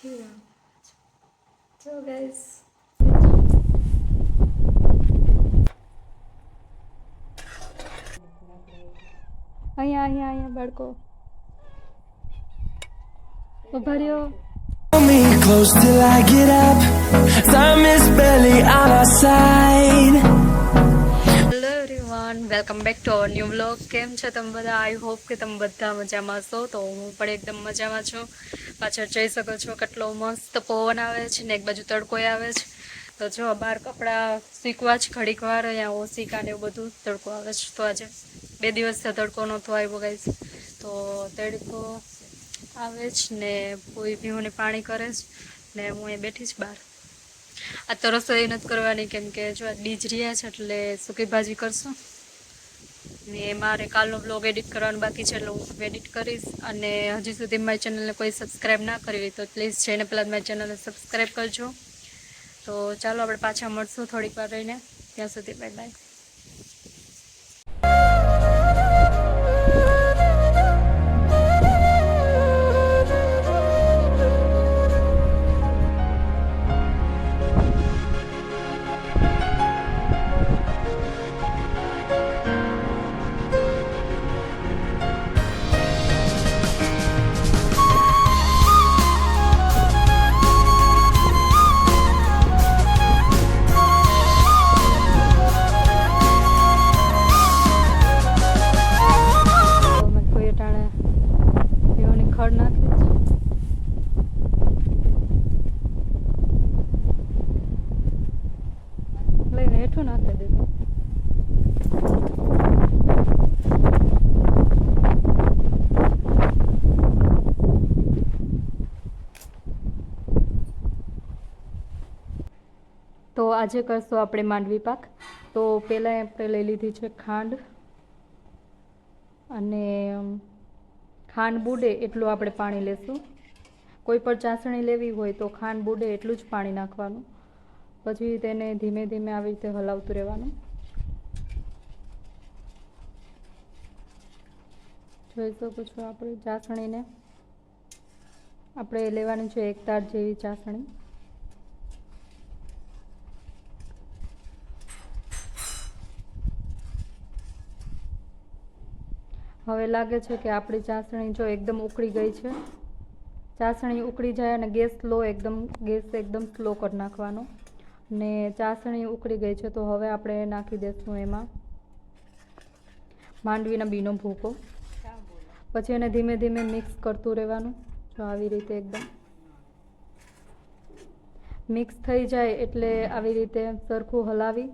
કેવા જો ગાઈસ અહીંયા અહીંયા અહીંયા બાળકો ઉભા રહ્યો. Me close till I get up. Time is barely on our side. Hello everyone, welcome back to our new vlog. કેમ છો તમે બધા? આઈ હોપ કે તમે બધા મજામાં છો. તો હું પણ એકદમ મજામાં છું. પાછળ જઈ શકો છો કેટલો મસ્ત પવન આવે છે ને એક બાજુ તડકો આવે છે. તો જો બહાર કપડાં શીખવા જ ઘડીક વાર અહીંયા ઓશિકા ને એવું બધું તડકો આવે છે. તો આજે 2 દિવસથી તડકો નહોતો આવ્યો ગાઈસ. તો તડકો આવે જ ને કોઈ ભીહોને પાણી કરે છે ને હું અહીં બેઠી જ બહાર. આ તો રસોઈ નથી કરવાની કેમ કે જો આ બીજ રહ્યા છે એટલે સૂકી ભાજી કરશું ને મારે કાલનો બ્લોગ એડિટ કરવાનું બાકી છે એટલે હું એડિટ કરીશ. અને હજી સુધી મારી ચેનલને કોઈ સબસ્ક્રાઈબ ના કરી હોય તો પ્લીઝ જઈને પહેલાં મારી ચેનલને સબસ્ક્રાઈબ કરજો. તો ચાલો આપણે પાછા મળશું થોડીક વાર રહીને. ત્યાં સુધી બાય બાય. હેઠું નાખી દીધું. તો આજે કરશું આપણે માંડવી પાક. તો પહેલાં આપણે લઈ લીધી છે ખાંડ, અને ખાંડ બુડે એટલું આપણે પાણી લેશું. કોઈ પણ ચાસણી લેવી હોય તો ખાંડ બુડે એટલું જ પાણી નાખવાનું. પછી તેને ધીમે ધીમે આવી રીતે હલાવતું રહેવાનું. જોઈ શકો છો આપણી ચાસણીને આપણે લેવાની છે 1 તાર જેવી ચાસણી. હવે લાગે છે કે આપણી ચાસણી જો એકદમ ઉકળી ગઈ છે. ચાસણી ઉકળી જાય અને ગેસ એકદમ સ્લો કરી નાખવાનો. ને ચાસણી ઉકળી ગઈ છે તો હવે આપણે નાખી દઈશું એમાં માંડવીના બીનો ભૂકો. પછી એને ધીમે ધીમે મિક્સ કરતું રહેવાનું. જો આવી રીતે એકદમ મિક્સ થઈ જાય એટલે આવી રીતે સરખું હલાવી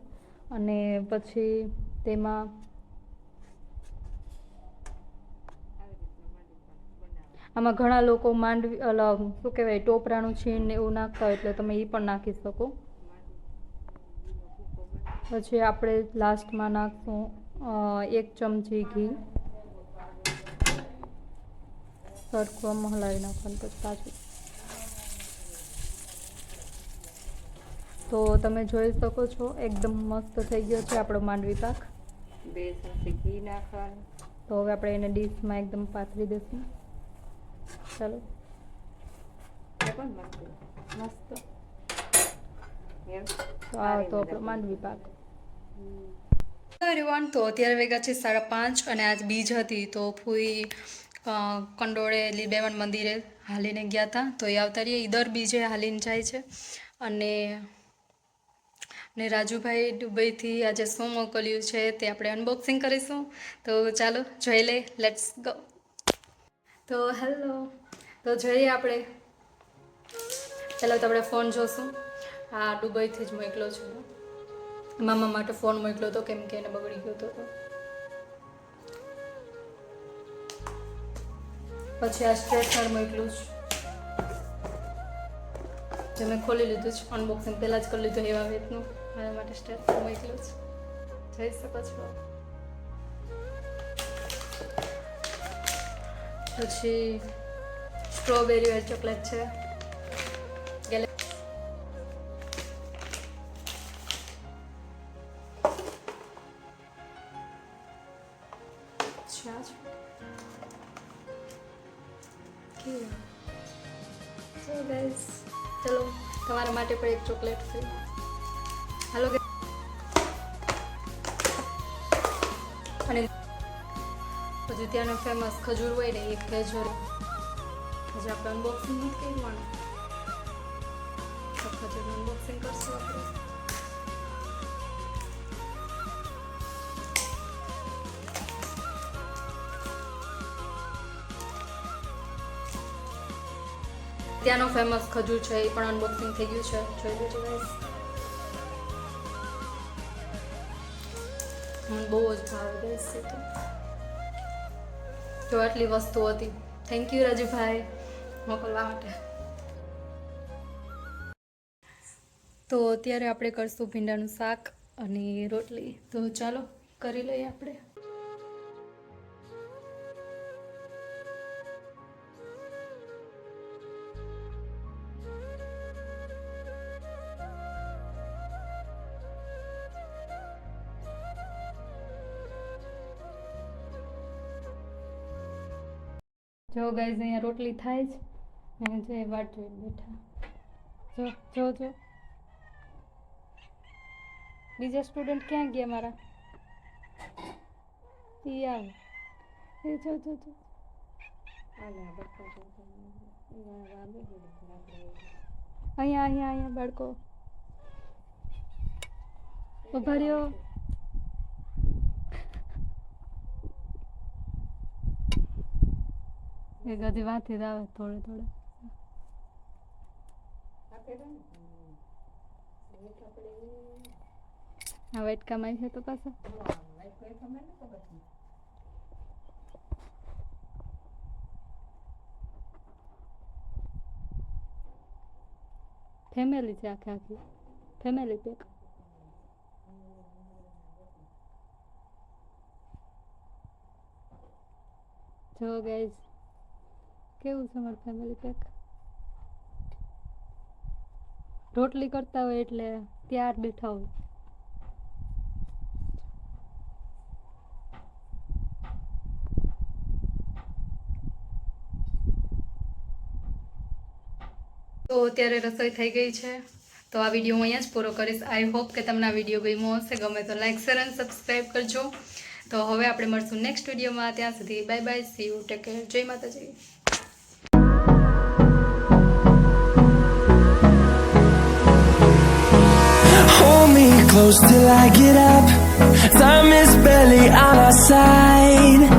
અને પછી તેમાં આમાં ઘણા લોકો માંડવી શું કહેવાય ટોપરાનું છીણ ને એવું નાખતા હોય એટલે તમે એ પણ નાખી શકો. પછી આપણે લાસ્ટમાં નાખશું 1 ચમચી ઘી. સરખું આમ હલાવી નાખવાનું પછી પાછું. તો તમે જોઈ શકો છો એકદમ મસ્ત થઈ ગયો છે આપણો માંડવી પાક. 2 ચમચી ઘી નાખવાનું. તો હવે આપણે એને ડીશમાં એકદમ પાથરી દઈશું. ચાલો મસ્ત. તો આ તો આપણો માંડવી પાક. એવરીવન, તો અત્યારે વાગ્યા છે 5:30 અને આજ બીજ હતી તો ફૂઈ કંડોળે લીબેવન મંદિરે હાલીને ગયા હતા. તો એ આવતા રહીએ ઈ દર બીજે હાલીને જાય છે. અને રાજુભાઈ દુબઈથી આજે શું મોકલ્યું છે તે આપણે અનબોક્સિંગ કરીશું. તો ચાલો જોઈ લે, લેટ્સ ગો. તો હેલો, તો જોઈએ આપણે પહેલાં તો આપણે ફોન જોશું. હા, દુબઈથી જ મોકલ્યો છે. મામા માટે ફોન મોકલ્યો હતો કેમ કે એને બગડી ગયો હતો. પછી આ સ્ટ્રેટનર મોકલ્યું છે જે મેં ખોલી લીધું છે. અનબોક્સિંગ પહેલાં જ કરી લીધું એવા વેતનું. મારા માટે સ્ટ્રેટનર મોકલ્યું છે, જોઈ શકો છો. પછી સ્ટ્રોબેરી વાળી ચોકલેટ છે. So guys, ચલો તમારા માટે પણ એક ચોકલેટ છે. હાલો guys. અને પછી ત્યાંનો ફેમસ ખજૂર હોય ને એક ખજૂર હજી આપણે અનબોક્સિંગ નથી કરવાનું. તો ખજૂરનું અનબોક્સિંગ કરશું આપણે. ત્યાંનો ફેમસ ખજૂર છે એ પણ અનબોક્સિંગ થઈ ગયું છે. જોઈ લેજો ગાઈસ. મને બહુ જ ભાવે ગાઈસ છે તો આટલી વસ્તુ હતી. થેન્ક યુ રાજુભાઈ મોકલવા માટે. તો અત્યારે આપણે કરશું ભીંડાનું શાક અને રોટલી. તો ચાલો કરી લઈએ આપણે. જો ગાઈઝ અહીંયા રોટલી થાય જ અને જે વાટ જોઈને બેઠા. જો બીજા સ્ટુડન્ટ ક્યાં ગયા મારા? ઈ આવે એ જો અહીંયા બાળકો ઉભા રહ્યો. એ ગધી વાંથી જ આવે થોડે. આ વાઇટ કમાઈ છે તો પાછા ફેમિલી છે આખી ફેમિલી પેક. જો ગાઈઝ કેવું છે મારું ફેમિલી પેક. રોટલી કરતા હોય એટલે ત્યાર બેઠા હોય. તો અત્યારે રસોઈ થઈ ગઈ છે. તો આ વિડીયો હું અહીંયા જ પૂરો કરીશ. આઈ હોપ કે તમને આ વિડીયો ગમ્યો હશે. ગમે તો લાઈક શેર અને સબસ્ક્રાઈબ કરજો. તો હવે આપણે મળશું નેક્સ્ટ વિડીયોમાં. ત્યાં સુધી bye bye, C you, take care, જય માતાજી. Hold me close till I get up. Time is barely on our side.